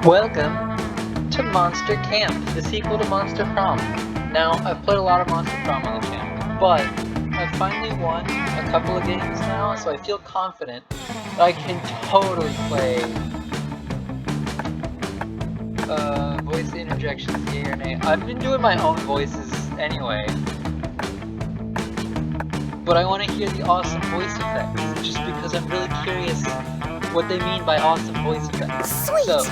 Welcome to Monster Camp, the sequel to Monster Prom. Now, I've played a lot of Monster Prom on the channel, but I've finally won a couple of games now, so I feel confident that I can totally play voice interjections, yay or nay. I've been doing my own voices anyway, but I want to hear the awesome voice effects, just because I'm really curious what they mean by awesome voice effects. Sweet! So,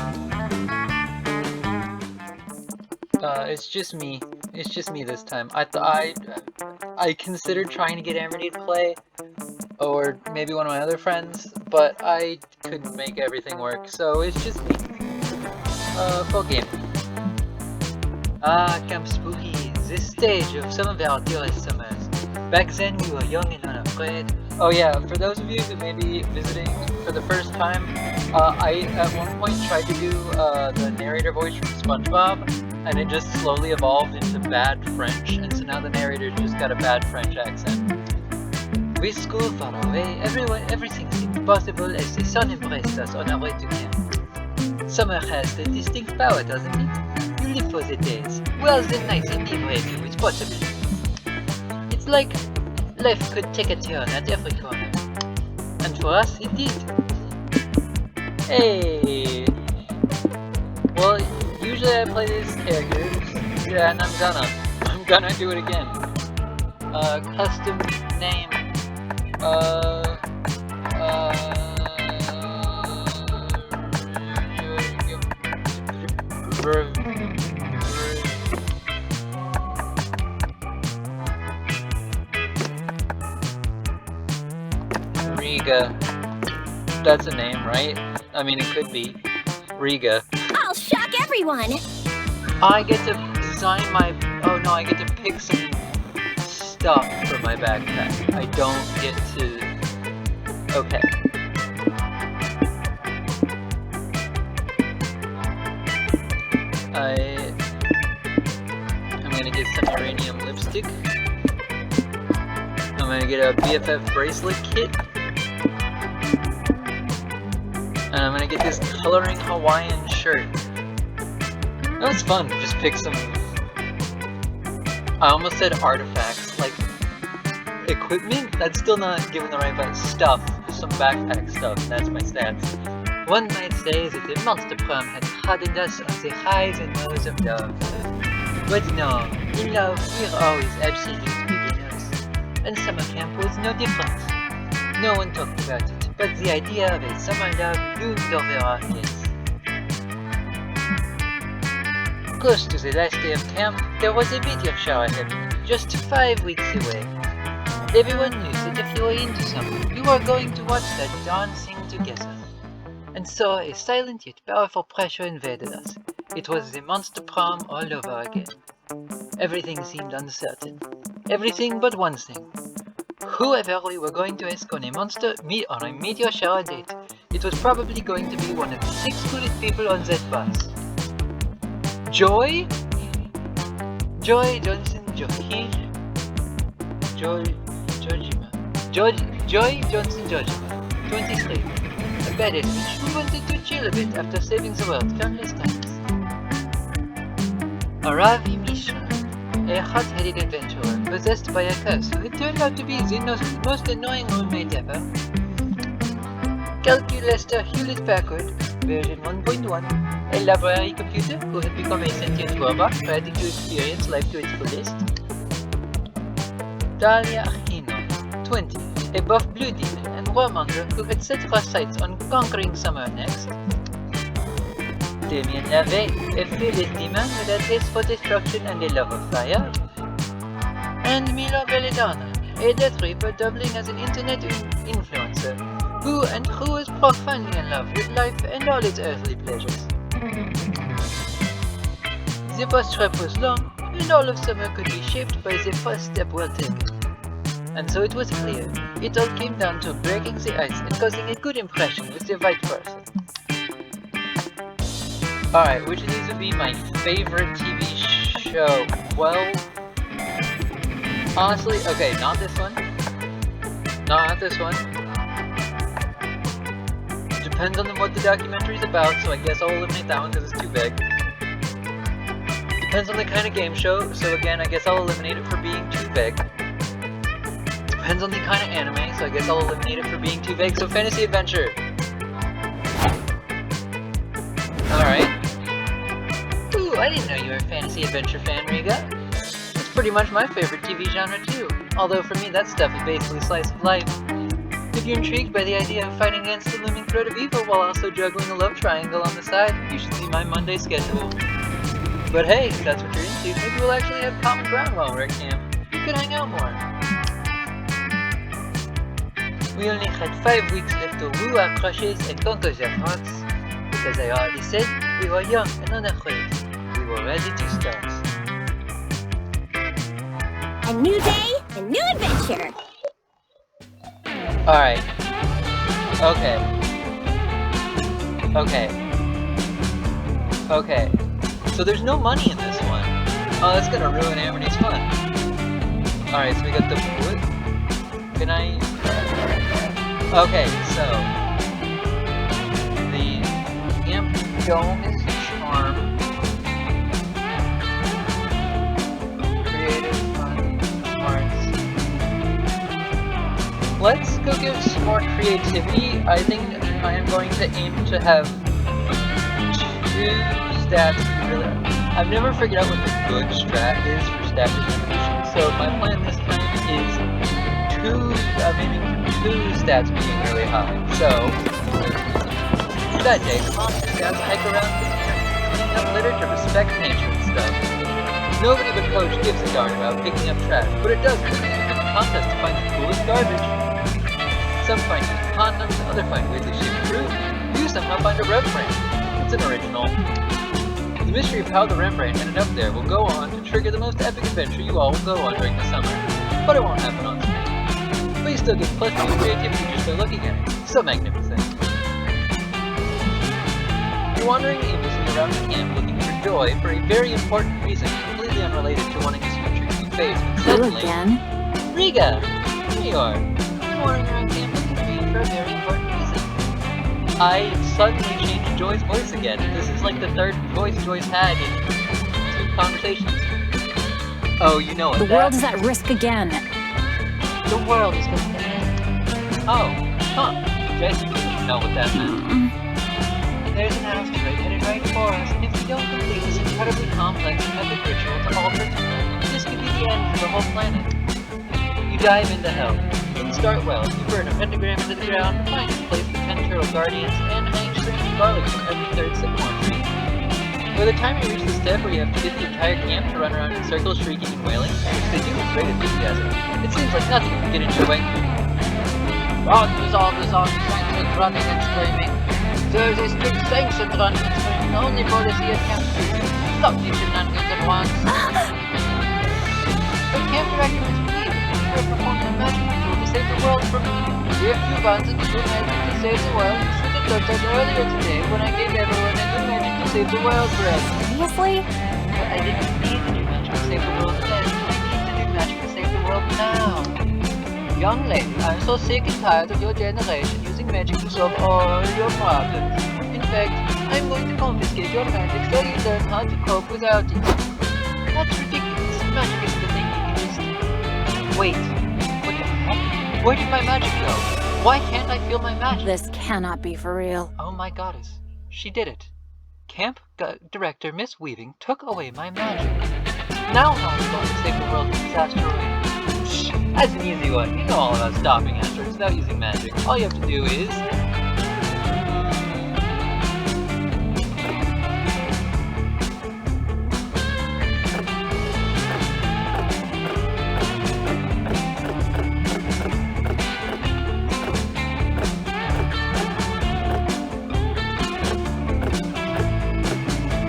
it's just me. It's just me this time. I considered trying to get Amity to play, or maybe one of my other friends, but I couldn't make everything work, so it's just me. Full game. Ah, Camp Spooky, this stage of some of our dearest summers. Back then we were young and unafraid. Oh yeah, for those of you who may be visiting for the first time, I at one point tried to do the narrator voice from SpongeBob, and it just slowly evolved into bad French, and so now the narrator just got a bad French accent. With school far away, everything seemed possible as the sun embraced us on our way to camp. Summer has the distinct power, doesn't it? You live for the days, while the nights inebriate you with possibilities. It's like life could take a turn at every corner. And for us, it did. Hey! Well, usually I play these characters, yeah, and I'm gonna do it again. Custom name. Riga. That's a name, right? I mean, it could be. Riga. I'll shock everyone! I get to design my... Oh no, I get to pick some stuff for my backpack. I don't get to... Okay. I'm gonna get some uranium lipstick. I'm gonna get a BFF bracelet kit. And I'm gonna get this coloring Hawaiian shirt. That was fun, just pick some... I almost said artifacts, like equipment? That's still not giving the right vibe. Stuff, just some backpack stuff, that's my stats. One might say that the Monster Prom had hardened us on the highs and lows of love. But no, in love we're always absolute beginners. And summer camp was no different. No one talked about it, but the idea of a summer love loomed over our heads. Close to the last day of camp, there was a meteor shower happening, just 5 weeks away. Everyone knew that if you were into someone, you were going to watch that darn thing together. And so a silent yet powerful pressure invaded us. It was the Monster Prom all over again. Everything seemed uncertain. Everything but one thing. Whoever we were going to ask on a meteor shower date, it was probably going to be one of the 6 coolest people on that bus. Joy? Joy Johnson Joachim? Joy Johnson Joachim, 23. A badass bitch who wanted to chill a bit after saving the world countless times. Ravi Mishra, a hot-headed adventurer possessed by a curse who had turned out to be the most annoying roommate ever. Calculator Hewlett-Packard, version 1.1, a library computer who had become a sentient robot ready to experience life to its fullest. Dalia Achino, 20, a buff blue demon and warmonger who had set her sights on conquering summer next. Damien Lave, a fearless demon with a taste for destruction and a love of fire. And Milo Belladonna, a death reaper doubling as an internet influencer, who was profoundly in love with life and all its earthly pleasures. The bus trip was long, and all of summer could be shaped by the first step well taken. And so it was clear, it all came down to breaking the ice and causing a good impression with the right person. Alright, which of these would be my favorite TV show? Well, honestly, okay, not this one. Not this one. Depends on what the documentary's about, so I guess I'll eliminate that one because it's too big. Depends on the kind of game show, so again, I guess I'll eliminate it for being too big. Depends on the kind of anime, so I guess I'll eliminate it for being too vague. So fantasy adventure. Alright. Ooh, I didn't know you were a fantasy adventure fan, Riga. It's pretty much my favorite TV genre too. Although for me that stuff is basically slice of life. If you're intrigued by the idea of fighting against the looming threat of evil while also juggling a love triangle on the side, you should see my Monday schedule. But hey, if that's what you're into, maybe we'll actually have common ground while we're at camp. We could hang out more. We only had 5 weeks left to woo our crushes and conquer their hearts. Because I already said, we were young and unafraid. We were ready to start. A new day, a new adventure. Alright. Okay. Okay. Okay. So there's no money in this one. Oh, that's gonna ruin everybody's fun. Alright, so we got the wood. Can I... Okay, so... The Imp Dome is charm. Creative, fun, smarts. Let's go give some more creativity. I think I am going to aim to have 2 stats really. I've never figured out what the good strat is for stat distribution, so my plan this time is I'm aiming for 2 stats being really high. So that day, the monster scouts hike around the camp, cleaning up litter to respect nature and stuff. Nobody but Coach gives a darn about picking up trash, but it does mean you can contest to find the coolest garbage. Some find used condoms, others find weirdly shaped fruit. You somehow find a Rembrandt. It's an original. The mystery of how the Rembrandt ended up there will go on to trigger the most epic adventure you all will go on during the summer. But it won't happen on screen. But you still get plus 2 creativity just by looking at it. So magnificent. You're wandering aimlessly around the camp looking for joy for a very important reason, completely unrelated to wanting to see what treats you face. But suddenly, again? Riga! Here you are. You're wandering around camp looking for me for a very important reason. I suddenly changed Joy's voice again. This is like the 3rd voice Joy's had in 2 conversations. Oh, you know what? The world is at risk again. The world is going to end. Oh, huh. Jason didn't know what that meant. There's an asteroid headed right for us, and if we don't complete this incredibly complex and epic ritual to alter time, this could be the end for the whole planet. You dive into hell. Things start well. You burn a pentagram into the ground, find its place with 10 turtle guardians, and hang strange garlic from every 3rd sycamore tree. By the time you reach the step where you have to get the entire camp to run around in circles shrieking and wailing, which they do with great enthusiasm, it seems like nothing can get into your way. God resolved us all sanctions running and screaming. There's a strict sanction running and screaming only for the sea of camp. Stop these shenanigans at once. The camp director is pleased that you are performing a magic ritual to save the world from dear few bonds and new magic to save the world. You should have done that earlier today when I gave everyone a new magic to save the world bread. Seriously? But I didn't need the new magic to save the world then. I need the new magic to save the world now. Young lady, I'm so sick and tired of your generation using magic to solve all your problems. In fact, I'm going to confiscate your magic so you learn how to cope without it. That's ridiculous. Magic isn't a thing you can just... Wait. What the heck? Where did my magic go? Why can't I feel my magic? This cannot be for real. Oh my goddess. She did it. Camp Director Miss Weaving took away my magic. Now how are we going to save the world from this asteroid? That's an easy one. You know all about stopping asteroids without using magic. All you have to do is...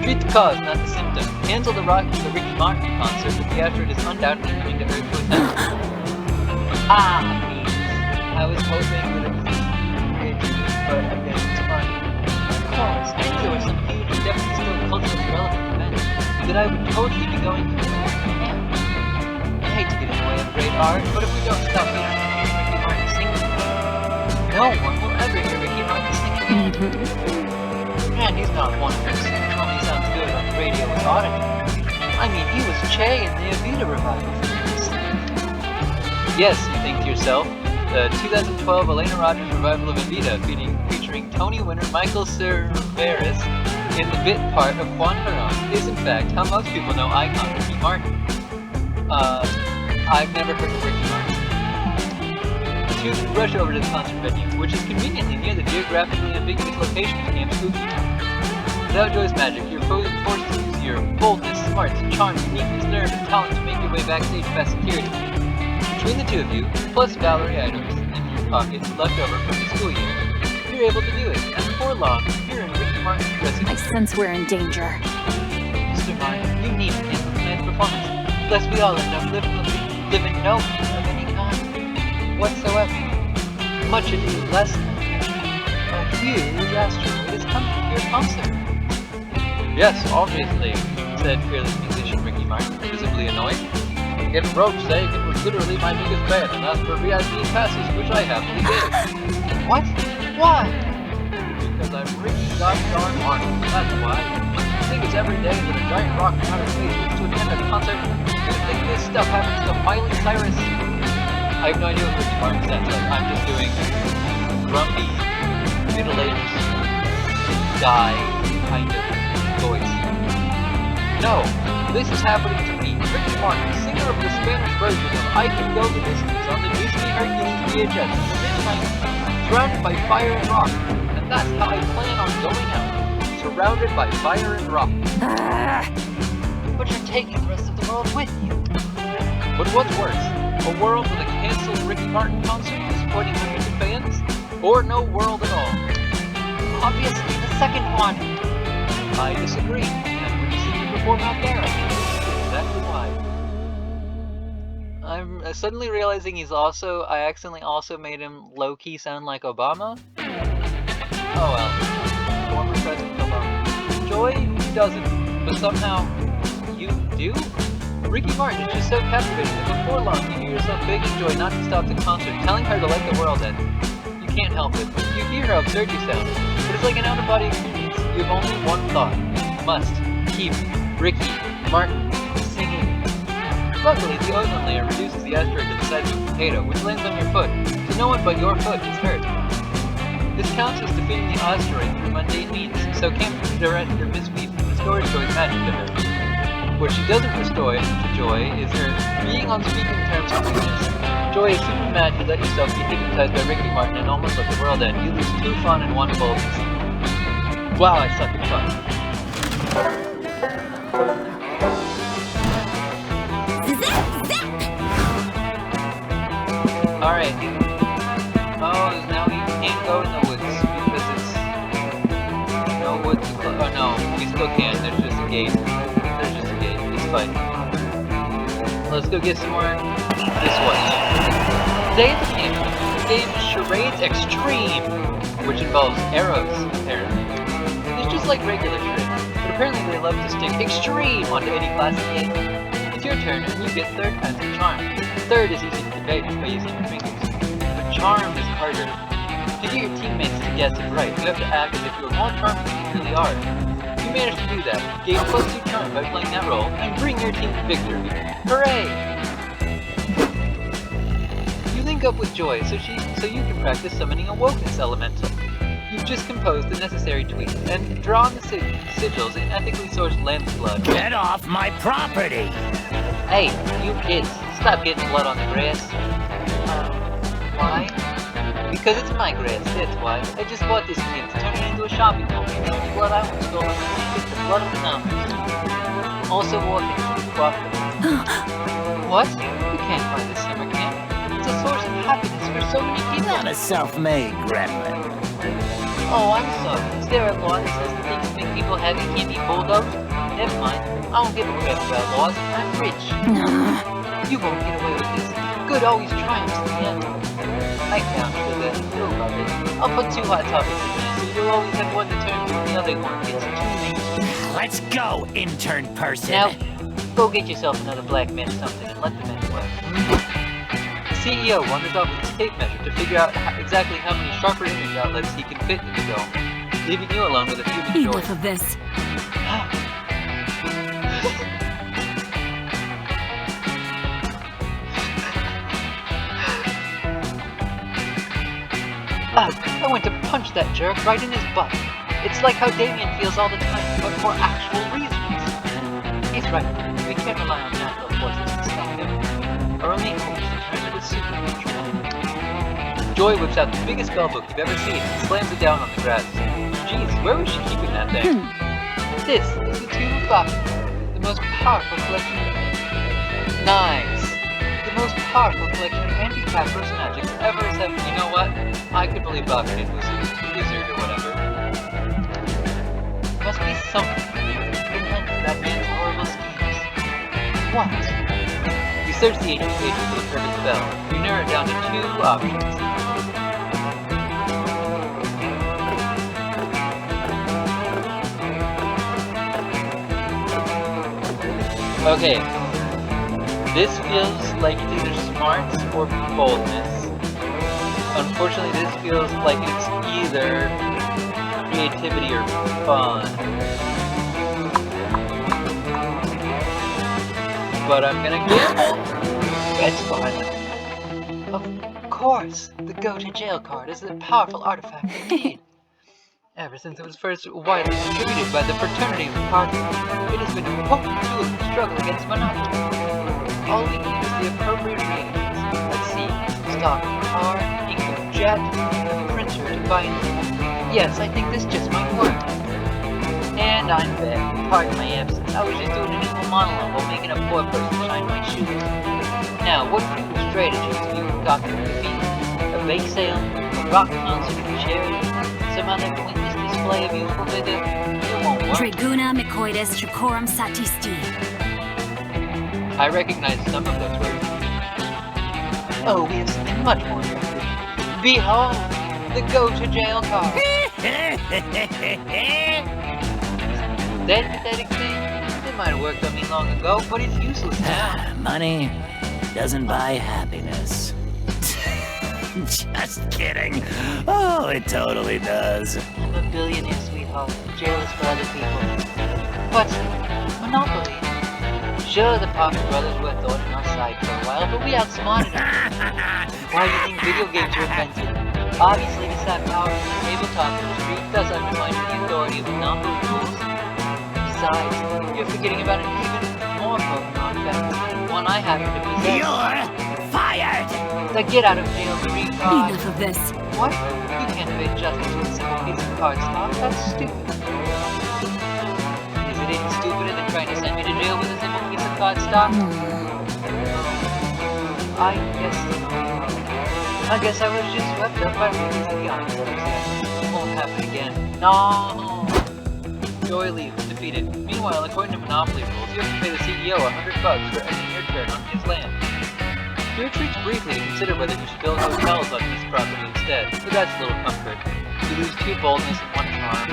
Treat the cause, not the symptom. Cancel the Ricky Martin concert if the asteroid is undoubtedly coming to Earth to attack. Fiends! I was hoping that it was creativity, but I guess it's fun. Of course, I knew there was some huge and definitely still culturally relevant event that I would totally be going to camp. I hate to get in the way of great art, but if we don't stop hearing Ricky Martin sing, no one will ever hear Ricky Martin sing again. And he's not one of those who only sounds good on the radio with auditing. I mean, he was Che in the Evita revival. Yes, you think to yourself, the 2012 Elena Rogers revival of Evita featuring Tony winner Michael Cerveris in the bit part of Juan Herón is in fact how most people know icon Ricky Martin. I've never heard of Ricky Martin. The two rush over to the concert venue, which is conveniently near the geographically ambiguous location of Camp Spooky. Without Joy's magic, you're forced to use your boldness, smarts, charm, uniqueness, nerve, and talent to make your way backstage past security. Between the two of you, plus Valerie items in your pocket left over from the school year, you're able to do it, and before long, you're in Ricky Martin's dressing room. I sense we're in danger. Mr. Martin, you need to cancel tonight's performance, lest we all end up living no of any kind whatsoever. Much ado, less than a huge asteroid is coming to your concert. Yes, obviously, said fearless musician Ricky Martin, visibly annoyed. It broke saying it was literally my biggest fan and asked for VIP passes, which I happily did. What? Why? Because I'm Ricky goddamn Martin, that's why. I think it's every day that a giant rock from outer space wants to attend a concert, and I think this stuff happens to Miley Cyrus. I have no idea what Ricky Martin sounds like. I'm just doing grumpy, middle-aged guy kind of voice. No, this is happening to me, Ricky Martin, singer of the Spanish version of I Can Go the Distance on the Disney Hercules VHS in the mid-90s, surrounded by fire and rock. And that's how I plan on going out, surrounded by fire and rock. But you're taking the rest of the world with you. But what's worse, a world with a cancelled Ricky Martin concert disappointing hundreds of fans? Or no world at all? Obviously the second one. I disagree, and when you see me perform out there, that's exactly why. I'm suddenly realizing I accidentally also made him low-key sound like Obama. Oh well, former President Obama. Joy doesn't, but somehow you do? Ricky Martin is just so captivating that before long you hear yourself begging Joy not to stop the concert, telling her to let the world end. You can't help it. You hear how absurd you sound, but it's like an out-of-body experience. You have only one thought. Must keep Ricky Martin singing. Luckily, the ozone layer reduces the asteroid to the size of a potato, which lands on your foot, so no one but your foot is hurt. This counts as defeating the asteroid through mundane means, so Camp Director Miss Weep restores Joy's magic to her. What she doesn't restore to Joy is her being on speaking terms with weakness. Joy is super mad you let yourself be hypnotized by Ricky Martin and almost let the world end. You lose 2 fun and 1 boldness. Wow, I suck at fun. Alright. Oh, now we can't go in the woods because it's no woods. Oh no, we still can. There's just a gate. There's just a gate. It's fine. Let's go get some more dishwatch. Today at the camp, the game is Charades Extreme, which involves arrows, apparently. It's just like regular charades, but apparently they love to stick extreme onto any classic game. It's your turn, and you get third kinds of charm. Third is easy to convey just by using your fingers, but charm is harder. To get your teammates to guess it right, you have to act as if you are more charming than you really are. If you manage to do that, gain +2 charm by playing that role, and bring your team to victory. Hooray! You link up with Joy so you can practice summoning a Wokeness Elemental. You've just composed the necessary tweets and drawn the sigils in ethically sourced lens blood. Get off my property! Hey, you kids, stop getting blood on the grass. Why? Because it's my grass, that's why. I just bought this kid to turn it into a shopping mall. The only blood I want stolen is the blood of the numbers. Also walking cooperative. What? You can't find this summer camp. It's a source of happiness for so many people. Not a self-made gremlin. Oh, I'm sorry. Is there a law that says the things that make people happy can't be bulldozed? Never mind. I don't give a crap about laws. I'm rich. You won't get away with this. Good always triumphs in the end. I count for this. You'll love it. I'll put 2 hot topics in there, so you'll always have one to turn to when the other one gets too mainstream. Let's go, intern person. Now, go get yourself another black man something and let the men work. The CEO wanders off with his tape measure to figure out exactly how many sharper image outlets he can fit in the dome. leaving you alone with a human joy. Enough of this. I went to punch that jerk right in his butt. It's like how Damien feels all the time, but for actual reasons. He's right. We can't rely on natural forces to stop him. Our only hope is to turn to the supernatural. Joy whips out the biggest spellbook you've ever seen and slams it down on the grass. Jeez, where was she keeping that thing? This is the Tomb of Baki, the most powerful collection of... Nice! The most powerful collection of anti-Capros magic ever assembled. You know what? I could believe Baki was a wizard or whatever. Must be something to relent that man's horrible schemes. What? You search the ancient pages for the perfect spell. You narrow it down to 2 options. Okay. This feels like it's either smarts or boldness. Unfortunately, this feels like it's either creativity or fun. But I'm gonna gamble. It's fun. Of course, the go-to-jail card is a powerful artifact indeed. Ever since it was first widely distributed by the Fraternity of the Party, it has been a potent tool in the struggle against monopoly. All we need is the appropriate reagents. Let's see, stock car, jet, printer to bind it. Yes, I think this just might work. And I'm back. Pardon my absence. I was just doing an equal monologue while making a poor person shine my shoes. Now, what new strategies have you concocted for the feat? A bake sale? A rock concert with charity? Some other pointless display of youthful vigor? It won't work. Triguna Micoides Tricorum Satisti. I recognize some of those words. Oh, we have something much more effective. Behold, the go-to-jail card. That pathetic thing, it might have worked on me long ago, but it's useless now. Money doesn't buy happiness. Just kidding. Oh, it totally does. I'm a billionaire, sweetheart. Jail is for other people. But Monopoly. Sure, the Parker brothers were a thorn in our side for a while, but we outsmarted them. Why do you think video games were invented? Obviously, to sap power from the tabletop industry does undermine the authority of Monopoly rules. Besides, you're forgetting about an even more potent artifact, one I happen to possess. You're fired! The get-out-of-jail-free card. Enough of this. What? You can't evade justice with a simple piece of card stock? That's stupid. Is it any stupider than trying to send me to jail with a simple piece of card stock? I guess I was just swept up by Riga's beyond circumstances. It won't happen again. No! Joy leaves, defeated. Meanwhile, according to Monopoly rules, you have to pay the CEO $100 for ending your turn on his land. He retreats briefly to consider whether you should build hotels on his property instead, but that's a little comfort. You lose 2 boldness and 1 charm.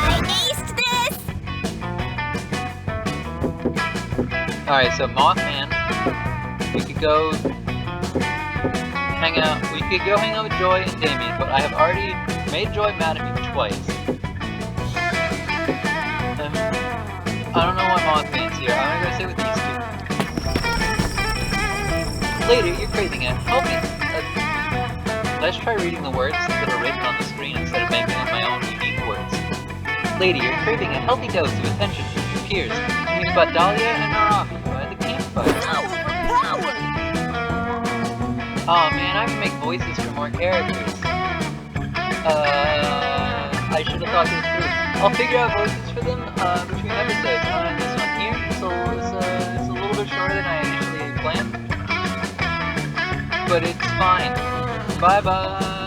I aced this! Alright, so Mothman, we could go hang out with Joy and Damien, but I have already made Joy mad at me twice. I don't know why Mothman's here. I'm gonna go sit with these 2. Later, you're craving it. Help me. Let's try reading the words that are written on the screen instead of making up my own unique words. Lady, you're craving a healthy dose of attention from your peers. You spot Dahlia and Naraki by the campfire. Aw man, I can make voices for more characters. I should have thought this through. I'll figure out voices for them between episodes. This one here, so it's a little bit shorter than I initially planned. But it's fine. Bye bye!